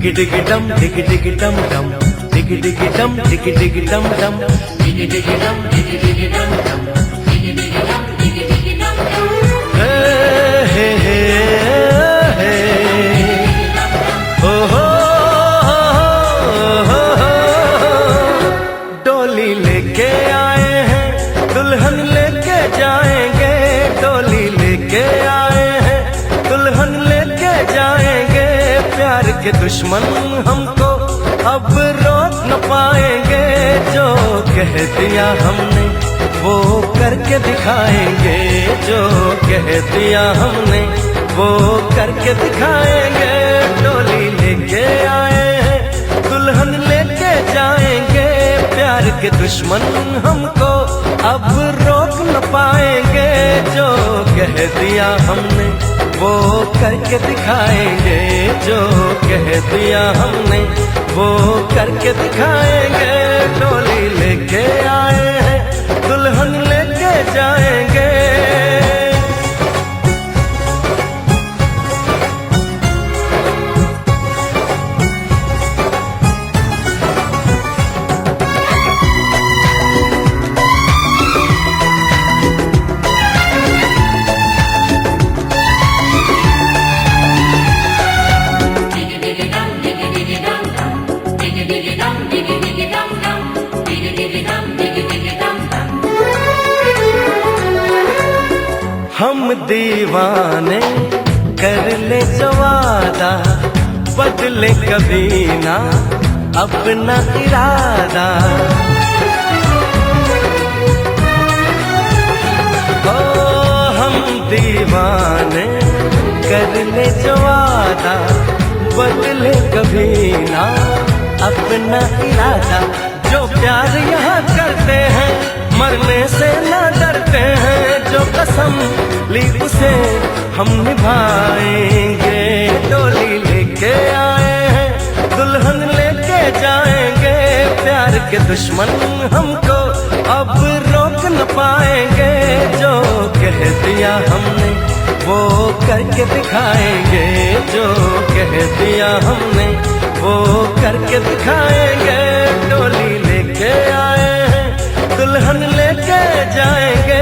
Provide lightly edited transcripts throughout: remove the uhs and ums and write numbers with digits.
डिग डिग डम डिग डिग डम डम डिग डिग डम डिग डिग डम डम डिग डिग डम डिग डिग डम डम डिग डिग डम डिग डिग डम डम हे हे हे ओ हो डोली लेके आए हैं दुल्हन लेके जाएंगे डोली लेके आए हैं दुल्हन लेके जाएंगे प्यार के दुश्मन हमको अब रोक न पाएंगे जो कह दिया हमने वो करके दिखाएंगे जो कह दिया हमने वो करके दिखाएंगे डोली लेके आए हैं दुल्हन लेके जाएंगे प्यार के दुश्मन हमको अब रोक न पाएंगे जो कह दिया हमने वो करके दिखाएंगे जो कह दिया हमने वो करके दिखाएंगे डोली लेके आए हैं दुल्हन लेके जाएंगे हम दीवाने कर ले जो वादा बदले कभी ना अपना इरादा ओ हम दीवाने कर ले जो वादा बदले कभी ना अपना इरादा जो प्यार यहाँ करते हैं मरने से ना डरते हैं जो कसम ली उसे हम निभाएंगे डोली लेके आए हैं दुल्हन लेके जाएंगे प्यार के दुश्मन हमको अब रोक न पाएंगे जो कह दिया हमने वो करके दिखाएंगे जो कह दिया हमने वो करके दिखाएंगे डोली लेके आए हैं दुल्हन लेके जाएंगे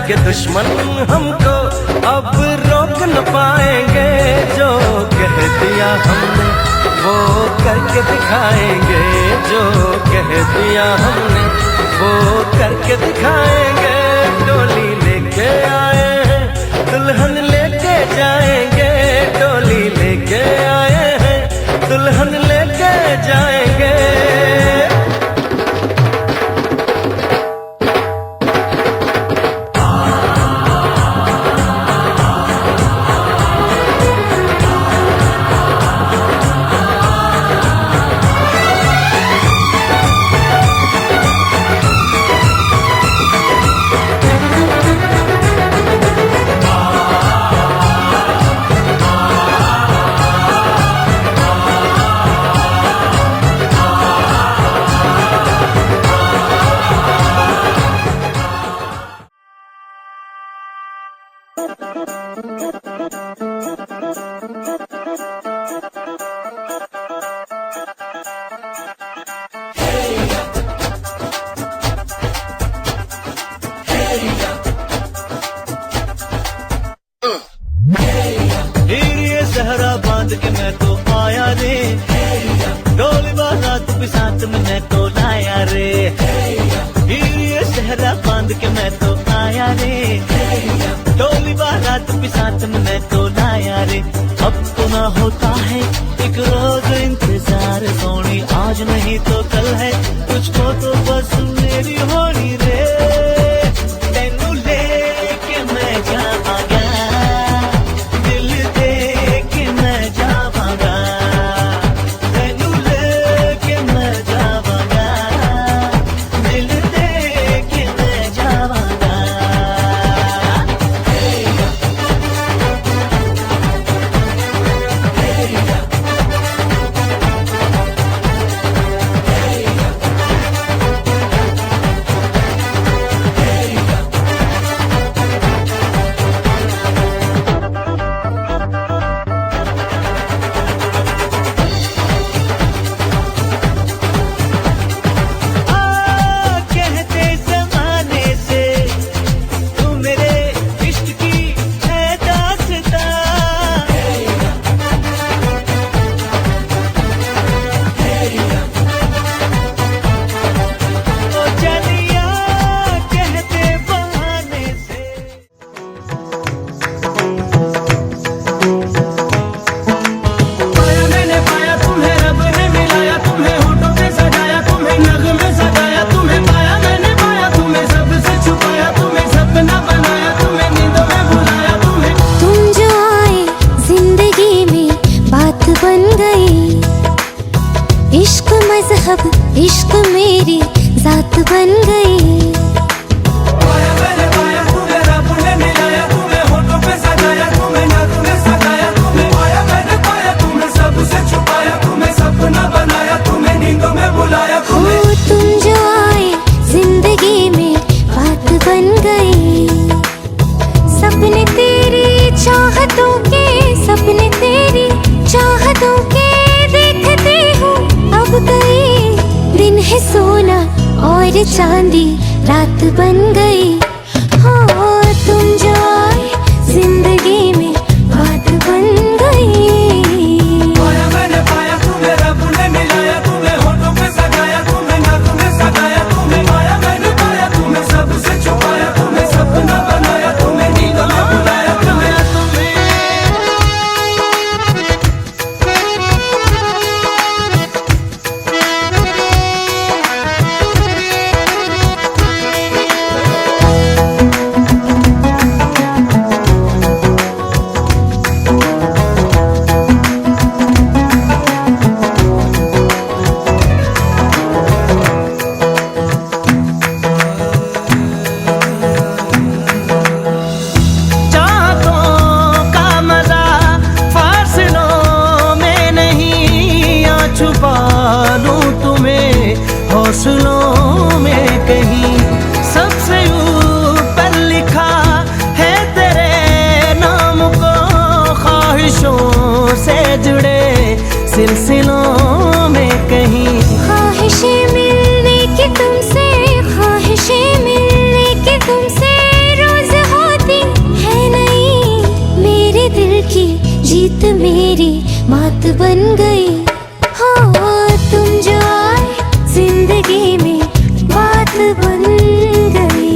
के दुश्मन हमको अब रोक न पाएंगे जो कह दिया हमने वो करके दिखाएंगे जो कह दिया हमने वो करके दिखाएंगे डोली लेके आए हैं दुल्हन लेके जाएंगे डोली लेके आए हैं दुल्हन लेके जाएंगे हीर ये सहरा बांध के मैं तो आया रे, ढोल बारात भी साथ में मैं तो लाया रे। हीर ये सहरा बांध के मैं तो आया रे, ढोल बारात भी साथ में मैं तो लाया रे। अब तो ना होता है एक रोज इंतजार सोनी, आज नहीं तो कल है तुझको तो बस मेरी होनी रे। तेनू लेके मैं जावांगा, दिल दे के मैं जावांगा, तेनू लेके मैं जावांगा, दिल दे के मैं जावांगा। इश्क मजहब इश्क मेरी जात बन गई। पाया मैंने पाया तुम्हें रब ने मिलाया, तुम्हें होठों पे सजाया, तुम्हें नाक में सजाया, तुम्हें पाया मैंने पाया, तुम्हें सबसे छुपाया, तुम्हें सपना बनाया, तुम्हें नींदों में बुलाया। ओ तुम जो आए जिंदगी में बात बन गई। सपने तेरी चाहतों के, सपने तेरी चाहतों के देखते हूँ अब गई। दिन है सोना और चांदी रात बन गई। हाँ तुम जो आए जिंदगी में बात बन गई। पाया मैंने पाया तुम्हें रब ने मिलाया, तुम्हें होठों पे सजाया, तुम्हें नाक में सजाया, तुम्हें पाया मैंने पाया, तुम्हें सबसे छुपाया, तुम्हें सपना बनाया, तुम्हें नींदों में बुलाया। हौसलों में कहीं सबसे ऊपर लिखा है तेरे नाम को, ख्वाहिशों से जुड़े सिलसिलों में कहीं। ख्वाहिशें मिलने की तुमसे, ख्वाहिशें मिलने की तुमसे रोज होती है नहीं। मेरे दिल की जीत मेरी मात बन गई। हाँ तुम जो आए जिंदगी में बात बन गई।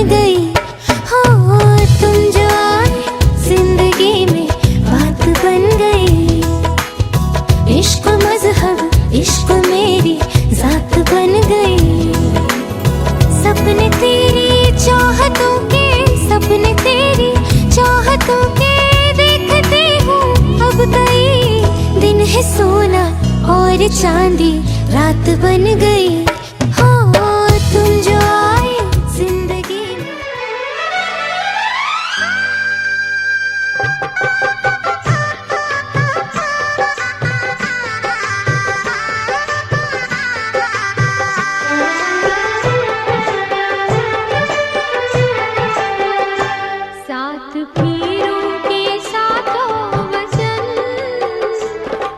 गई। हो तुम जो आए जिंदगी में बात बन गई। इश्क मजहब इश्क मेरी जात बन गई। सपने तेरी चाहतों के, सपने तेरी चाहतों के देखते हूँ अब कई दिन है सोना और चांदी रात बन गई। हो तुम जो आए जिंदगी में। सात पीरों के सातों वचन,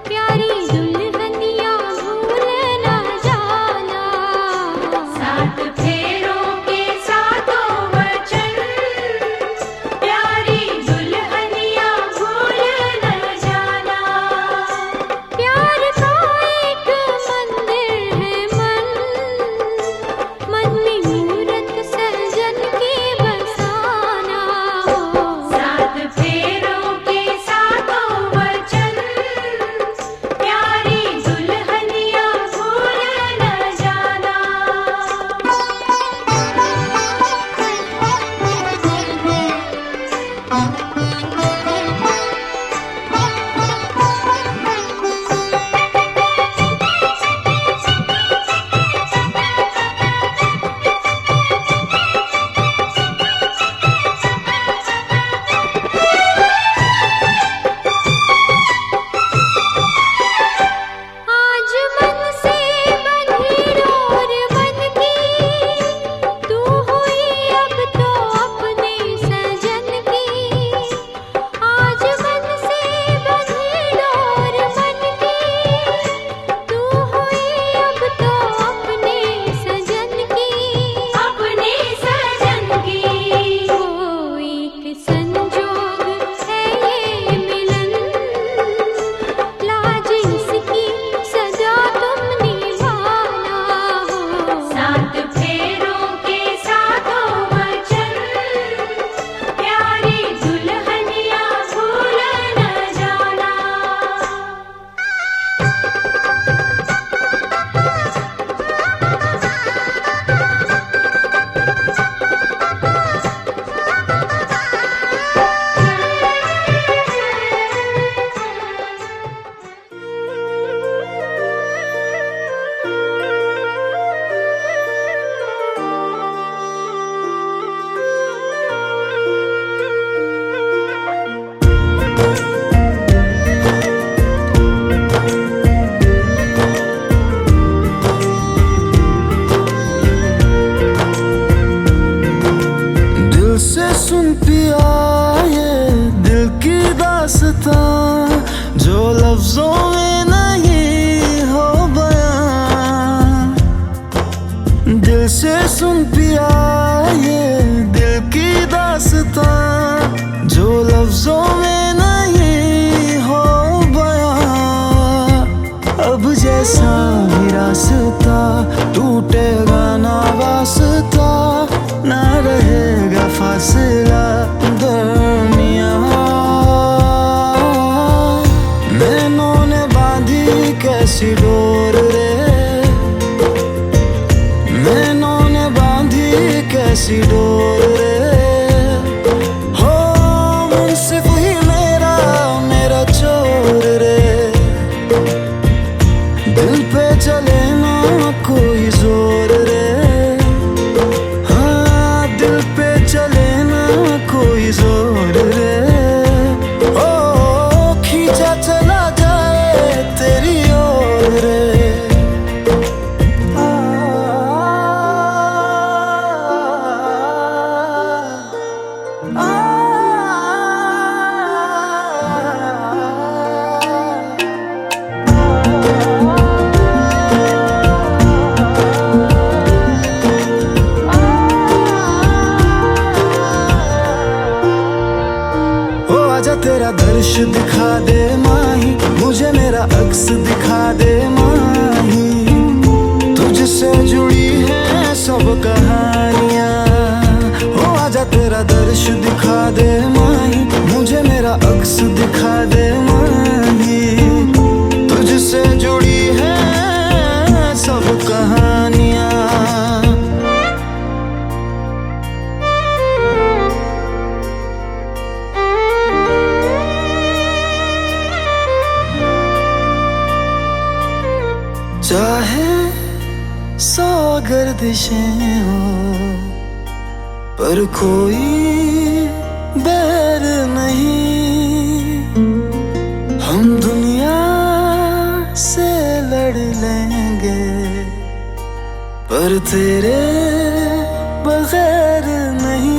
प्यारी दुल्हनिया भूल न जाना। सात फेरों के सातों वचन, प्यारी दुल्हनिया भूल न जाना। प्यार का एक मंदिर है मन, मन में मूरत सजन की बसाना। सात फेरों के सातों वचन, प्यारी दुल्हनिया भूल न जाना। आज मन से बंधी डोर बन की, तू हुई अब तो अपने सजन की। आज मन से बंधी डोर बन की, तू हुई अब तो अपने सजन की। अपने सजन की कोई एक संजोग है ये मिलन, लाज इसकी सजा तुम निभाना। हो सात फेरों के सातों वचन, प्यारी दुल्हनिया भूल न जाना। दिल से सुन पिया ये दिल की दास्तां, जो लफ्जों में नहीं हो बयां। दिल से सुन पिया ये दिल की दास्तां, जो लफ्जों में नहीं हो बयां। अब जैसा भी रास्ता टूटेगा ना वास्ता, ना रहेगा फासला दरमियां। नैनों ने बांधी कैसी डोर रे, नैनों ने बांधी कैसी डोर रे। हो मुंसिफ ही मेरा मेरा चोर रे, दिल पे चले ना कोई जोर रे। हाँ दिल पे चले ना कोई जोर रे। ओ खींचा चला जाए तेरी ओर रे। चाहे सौ गर्दिशें हो पर कोई बैर नहीं। हम दुनिया से लड़ लेंगे पर तेरे बगैर नहीं।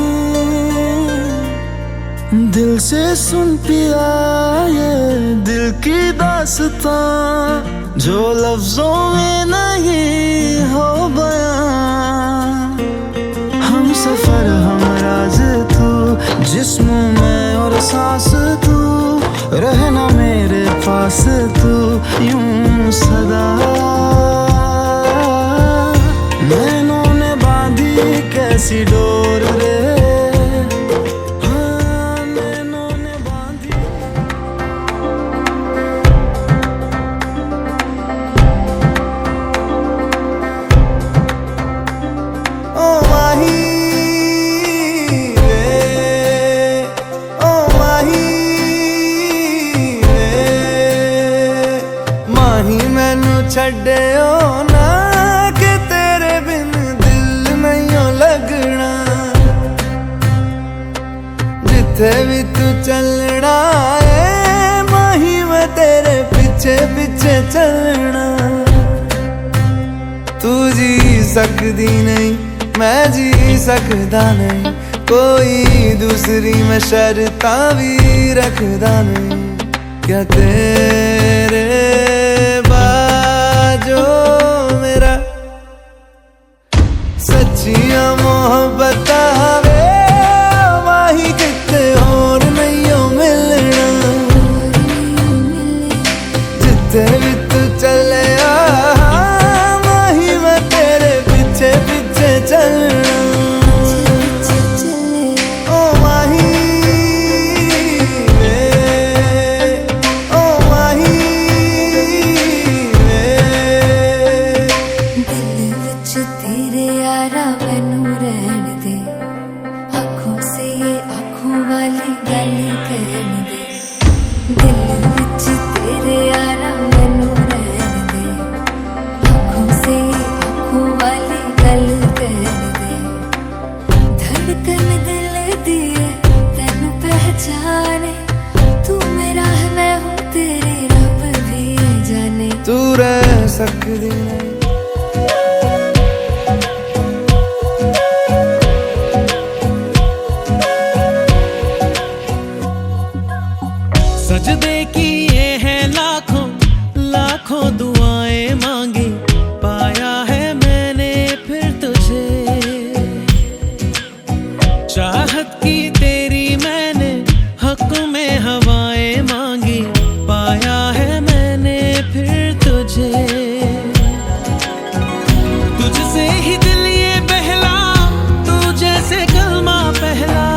दिल से सुन पिया ये दिल की दास्तां जो लफ्जों में नहीं हो बयां। हम सफर हम राज तू, जिस्म में और सांस तू, रहना मेरे पास तू यूं सदा। नैनों ने बांधी कैसी डोर रे, हाँ नैनों ने बांधी। ओ माही रे, ओ माही रे, माही मैनू छड्डियो ना कि तेरे बिन दिल नहीं लगना। जिथे भी तू चलना है माही मैं तेरे पीछे पीछे चलना। तू जी सकदी नहीं मैं जी सकदा नहीं, कोई दूसरी मैं शर्तां भी रखदा नहीं। क्या तेरे बाजो मेरा सच्चियां मोहब्बत वे माही किते होर नहीं हो मिलना। जिथे भी तू चले माही मैं तेरे पीछे पीछे चलना। ओ माही रे, ओ माही रे। दिल विच तेरे यारा मैनू रहन दे, आँखों से ये आँखों वाली गल कहन दे। दिल विच तेरे यारा मैनू रहन दे, आँखों से ये आँखों वाली गल कहन दे। धड़कन दिल दी है तैनू पहचाने, तू मेरा है मैं हूँ तेरे रब भी जाने। तू रह सकदी नहीं। सजदे किए हैं लाखों लाखों दुआएं मांगी, पाया है मैंने फिर तुझे। चाहत की तेरी मैंने हक में हवाएं मांगी, पाया है मैंने फिर तुझे। तुझसे ही दिल ये बहला, तू जैसे कलमा पहला,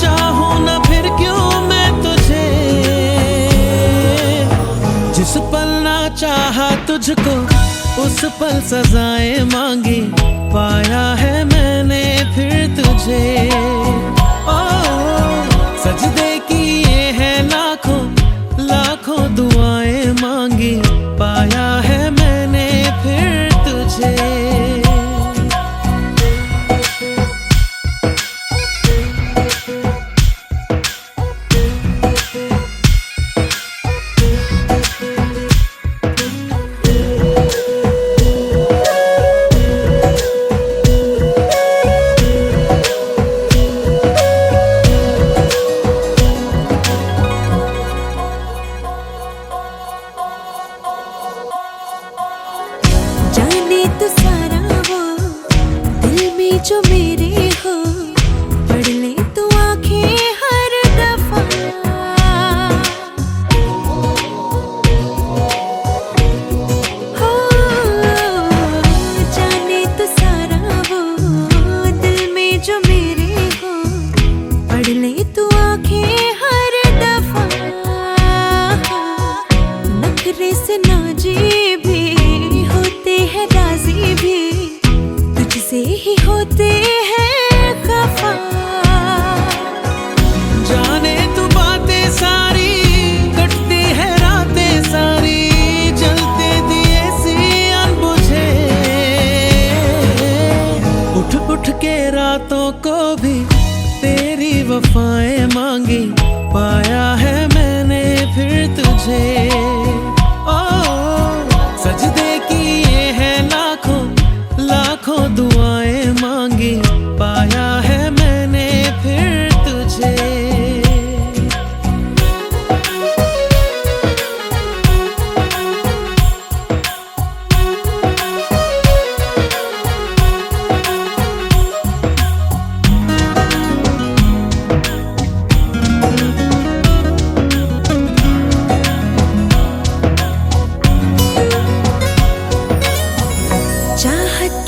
चाहूं ना फिर क्यों मैं तुझे। जिस पल ना चाहा तुझको उस पल सजाएं मांगी, पाया है मैंने फिर तुझे। ओ सजदे किए हैं लाखों लाखों दुआएं मांगी, पाया है मैंने फिर तुझे।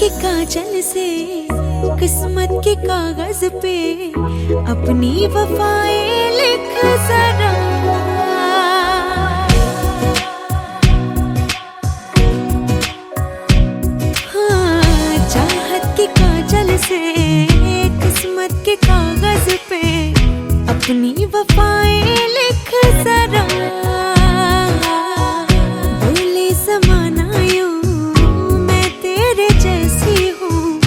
के काजल से किस्मत के कागज पे अपनी वफाएं लिख जरा। हाँ, चाहत के काजल से किस्मत के कागज पे अपनी वफाएं लिख जरा। बोले ज़माना यूं मैं तेरे जैसी हूँ,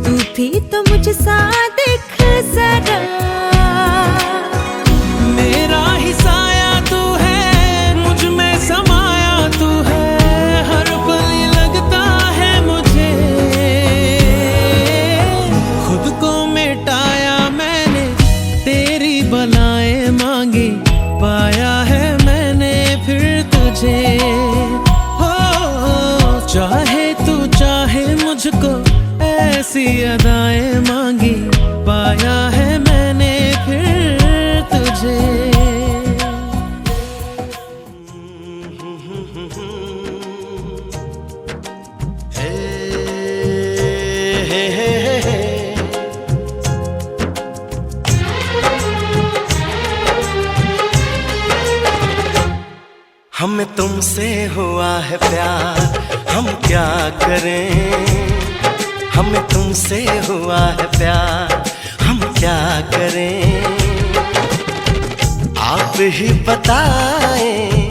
तू भी तो मुझसा दिख जरा। मेरा ही साया तू है, मुझ में समाया तू है, हर पल ये लगता है मुझे खुद को मिटाया मैंने, तेरी बलाएं मांगी पाया है मैंने फिर तुझे। हो चाहे तू चाहे मुझको, ऐसी अदाएं मांगी पाया है मैंने फिर तुझे। हमें तुमसे हुआ है प्यार, हम क्या करें। हमें तुमसे हुआ है प्यार, हम क्या करें। आप ही बताएं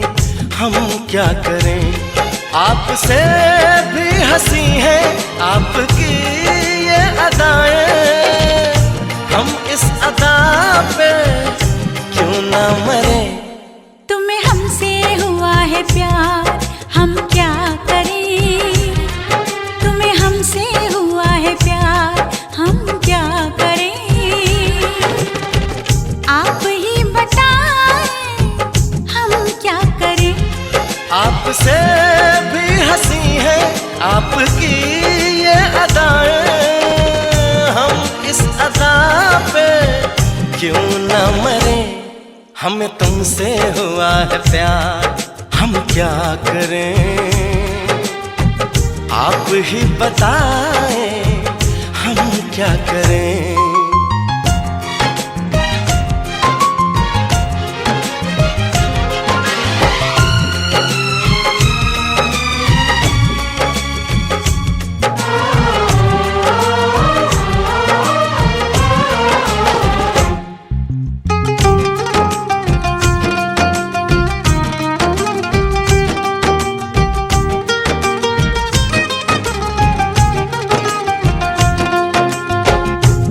हम क्या करें। आपसे भी हंसी है आपकी ये अदाएं, हम इस अदा पे क्यों ना मरे। तुम्हें हमसे हुआ है प्यार, हम क्या करें। तुम्हें हमसे हुआ है प्यार, हम क्या करें। आप ही बताएं हम क्या करें। आपसे भी हंसी है आपकी ये अदाएं, हम इस अदा पे क्यों ना मरे। हमें तुमसे हुआ है प्यार, हम क्या करें। आप ही बताएं हम क्या करें।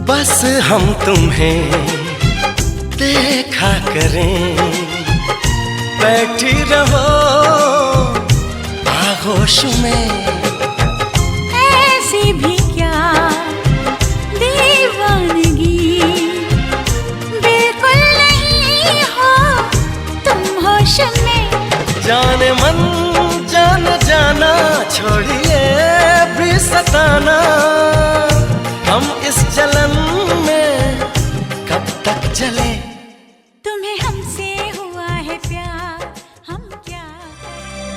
बस हम तुम्हें देखा करें, बैठी रहो आगोश में। ऐसी भी क्या दीवानगी, बिल्कुल नहीं हो तुम होश में। जाने मन जान जाना, छोड़िए भी सताना।